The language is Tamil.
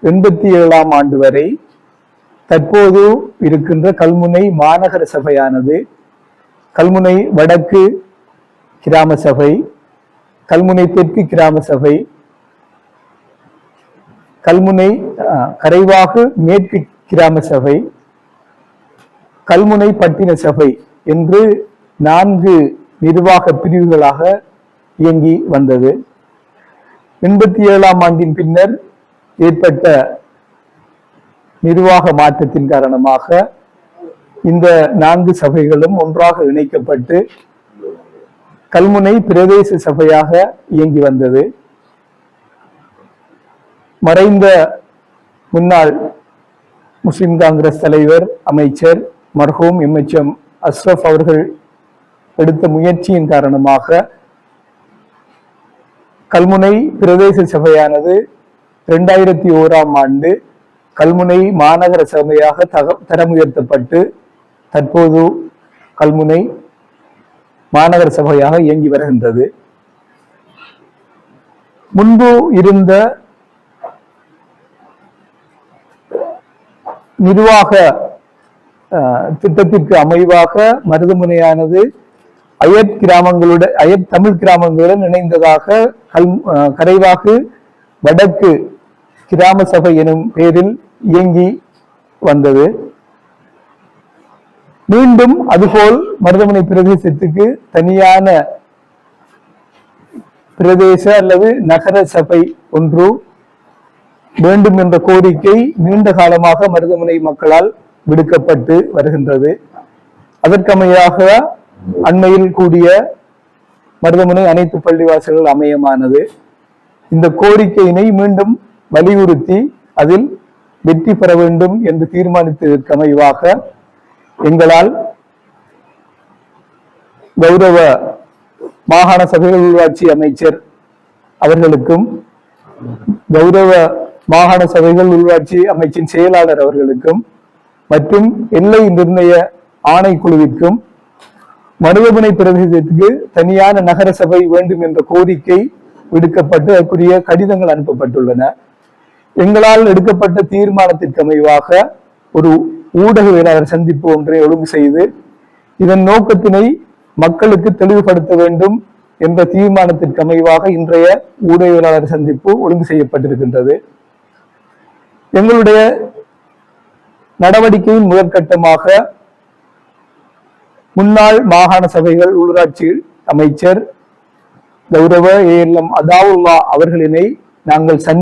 87ஆம் ஆண்டு வரை தற்போது இருக்கின்ற கல்முனை மாநகர சபையானது கல்முனை வடக்கு கிராம சபை, கல்முனை தெற்கு கிராம சபை, கல்முனை கரைவாகு மேற்கு கிராம சபை, கல்முனை பட்டின சபை என்று 4 நிர்வாக பிரிவுகளாக இயங்கி வந்தது. 87ஆம் ஆண்டின் பின்னர் ஏற்பட்ட நிர்வாக மாற்றத்தின் காரணமாக இந்த 4 சபைகளும் ஒன்றாக இணைக்கப்பட்டு கல்முனை பிரதேச சபையாக இயங்கி வந்தது. மறைந்த முன்னாள் முஸ்லிம் காங்கிரஸ் தலைவர் அமைச்சர் மர்ஹூம் MHM அஸ்ரப் அவர்கள் எடுத்த முயற்சியின் காரணமாக கல்முனை பிரதேச சபையானது 2001ஆம் ஆண்டு கல்முனை மாநகர சபையாக தரம் உயர்த்தப்பட்டு தற்போது கல்முனை மாநகர சபையாக இயங்கி வருகின்றது. முன்பு இருந்த நிர்வாக திட்டத்திற்கு அமைவாக மருதமுனையானது அயற் தமிழ் கிராமங்களுடன் இணைந்ததாக கரைவாகு வடக்கு கிராம சபை எனும் பெயரில் இயங்கி வந்தது. மீண்டும் அதுபோல் மருதமுனை பிரதேசத்துக்கு தனியான பிரதேச அல்லது நகர சபை ஒன்று வேண்டும் என்ற கோரிக்கை நீண்ட காலமாக மருதமுனை மக்களால் விடுக்கப்பட்டு வருகின்றது. அதற்கமையாக அண்மையில் கூடிய மருதமுனை அனைத்து பள்ளிவாசல்கள் அமையமானது. இந்த கோரிக்கையினை மீண்டும் வலியுறுத்தி அதில் வெற்றி பெற வேண்டும் என்று தீர்மானித்ததற்கு அமைவாக எங்களால் கௌரவ மாகாண சபைகள் உள்ளாட்சி அமைச்சர் அவர்களுக்கும் கௌரவ மாகாண சபைகள் உள்ளாட்சி அமைச்சின் செயலாளர் அவர்களுக்கும் மற்றும் எல்லை நிர்ணய ஆணைக்குழுவிற்கும் மருதமுனை பிரதேசத்துக்கு தனியான நகர சபை வேண்டும் என்ற கோரிக்கை விடுக்கப்பட்டு அதற்குரிய கடிதங்கள் அனுப்பப்பட்டுள்ளன. எங்களால் எடுக்கப்பட்ட தீர்மானத்திற்கு அமைவாக ஒரு ஊடகவியலாளர் சந்திப்பு ஒன்றை ஒழுங்கு செய்து இதன் நோக்கத்தினை மக்களுக்கு தெளிவுபடுத்த வேண்டும் என்ற தீர்மானத்திற்கு அமைவாக இன்றைய ஊடகவியலாளர் சந்திப்பு ஒழுங்கு செய்யப்பட்டிருக்கின்றது. எங்களுடைய நடவடிக்கையின் முதற்கட்டமாக முன்னாள் மாகாண சபைகள் உள்ளாட்சி அமைச்சர் கௌரவ ALM அதாவுல்லா அவர்களினை நாங்கள்